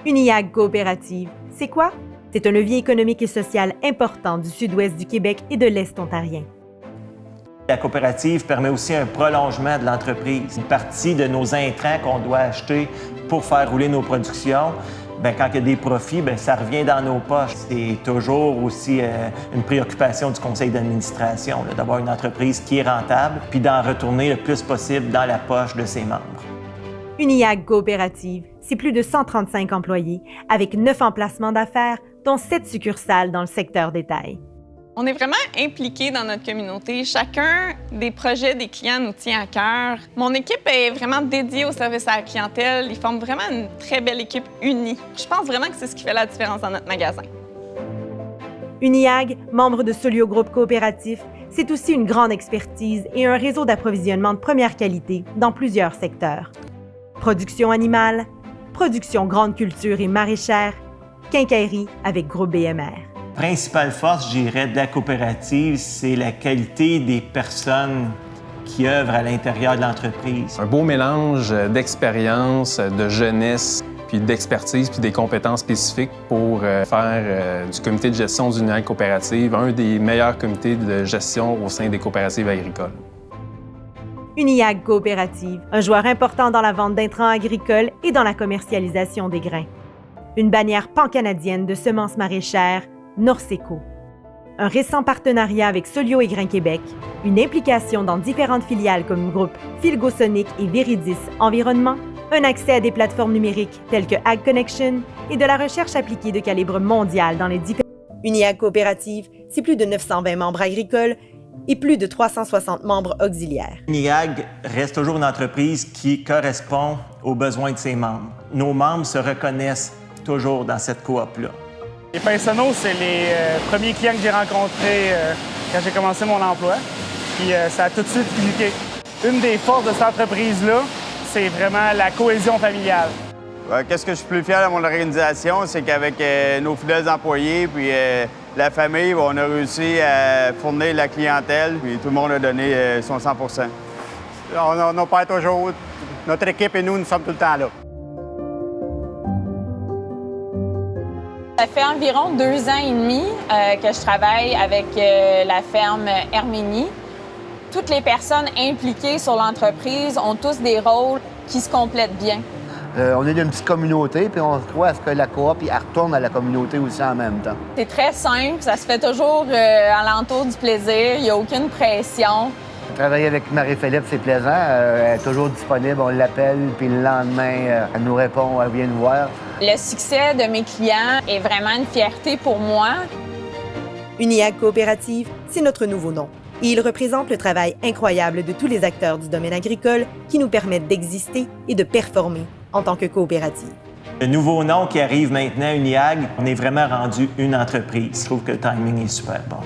Uniag Coopérative, c'est quoi? C'est un levier économique et social important du sud-ouest du Québec et de l'Est ontarien. La coopérative permet aussi un prolongement de l'entreprise. Une partie de nos intrants qu'on doit acheter pour faire rouler nos productions, quand il y a des profits, ça revient dans nos poches. C'est toujours aussi une préoccupation du conseil d'administration d'avoir une entreprise qui est rentable puis d'en retourner le plus possible dans la poche de ses membres. Uniag Coopérative, c'est plus de 135 employés avec 9 emplacements d'affaires, dont 7 succursales dans le secteur détail. On est vraiment impliqués dans notre communauté. Chacun des projets des clients nous tient à cœur. Mon équipe est vraiment dédiée au service à la clientèle. Ils forment vraiment une très belle équipe unie. Je pense vraiment que c'est ce qui fait la différence dans notre magasin. Uniag, membre de Solio Groupe Coopératif, c'est aussi une grande expertise et un réseau d'approvisionnement de première qualité dans plusieurs secteurs. Production animale, production grande culture et maraîchère, quincaillerie avec Groupe BMR. Principale force, je dirais, de la coopérative, c'est la qualité des personnes qui œuvrent à l'intérieur de l'entreprise. Un beau mélange d'expérience, de jeunesse, puis d'expertise, puis des compétences spécifiques pour faire du comité de gestion d'Uniag Coopérative un des meilleurs comités de gestion au sein des coopératives agricoles. Uniag Coopérative, un joueur important dans la vente d'intrants agricoles et dans la commercialisation des grains. Une bannière pan-canadienne de semences maraîchères, Norseco. Un récent partenariat avec Solio et Grain Québec, une implication dans différentes filiales comme groupe Philgosonic et Veridis Environnement, un accès à des plateformes numériques telles que Ag Connection et de la recherche appliquée de calibre mondial dans les différents... Uniag Coopérative, c'est plus de 920 membres agricoles et plus de 360 membres auxiliaires. Uniag reste toujours une entreprise qui correspond aux besoins de ses membres. Nos membres se reconnaissent toujours dans cette coop-là. Les Pinsonneaux, c'est les premiers clients que j'ai rencontrés quand j'ai commencé mon emploi. Puis ça a tout de suite cliqué. Une des forces de cette entreprise-là, c'est vraiment la cohésion familiale. Qu'est-ce que je suis plus fier de mon organisation, c'est qu'avec nos fidèles employés puis la famille, on a réussi à fournir la clientèle, puis tout le monde a donné son 100 On perd toujours. Notre équipe et nous sommes tout le temps là. Ça fait environ 2 ans et demi que je travaille avec la ferme Herménie. Toutes les personnes impliquées sur l'entreprise ont tous des rôles qui se complètent bien. On est d'une petite communauté, puis on se croit à ce que la coop elle retourne à la communauté aussi en même temps. C'est très simple, ça se fait toujours alentour du plaisir, il n'y a aucune pression. Travailler avec Marie-Philippe, c'est plaisant. Elle est toujours disponible, on l'appelle, puis le lendemain, elle nous répond, elle vient nous voir. Le succès de mes clients est vraiment une fierté pour moi. Uniag Coopérative, c'est notre nouveau nom. Et il représente le travail incroyable de tous les acteurs du domaine agricole qui nous permettent d'exister et de performer en tant que coopérative. Le nouveau nom qui arrive maintenant, Uniag, on est vraiment rendu une entreprise. Je trouve que le timing est super bon.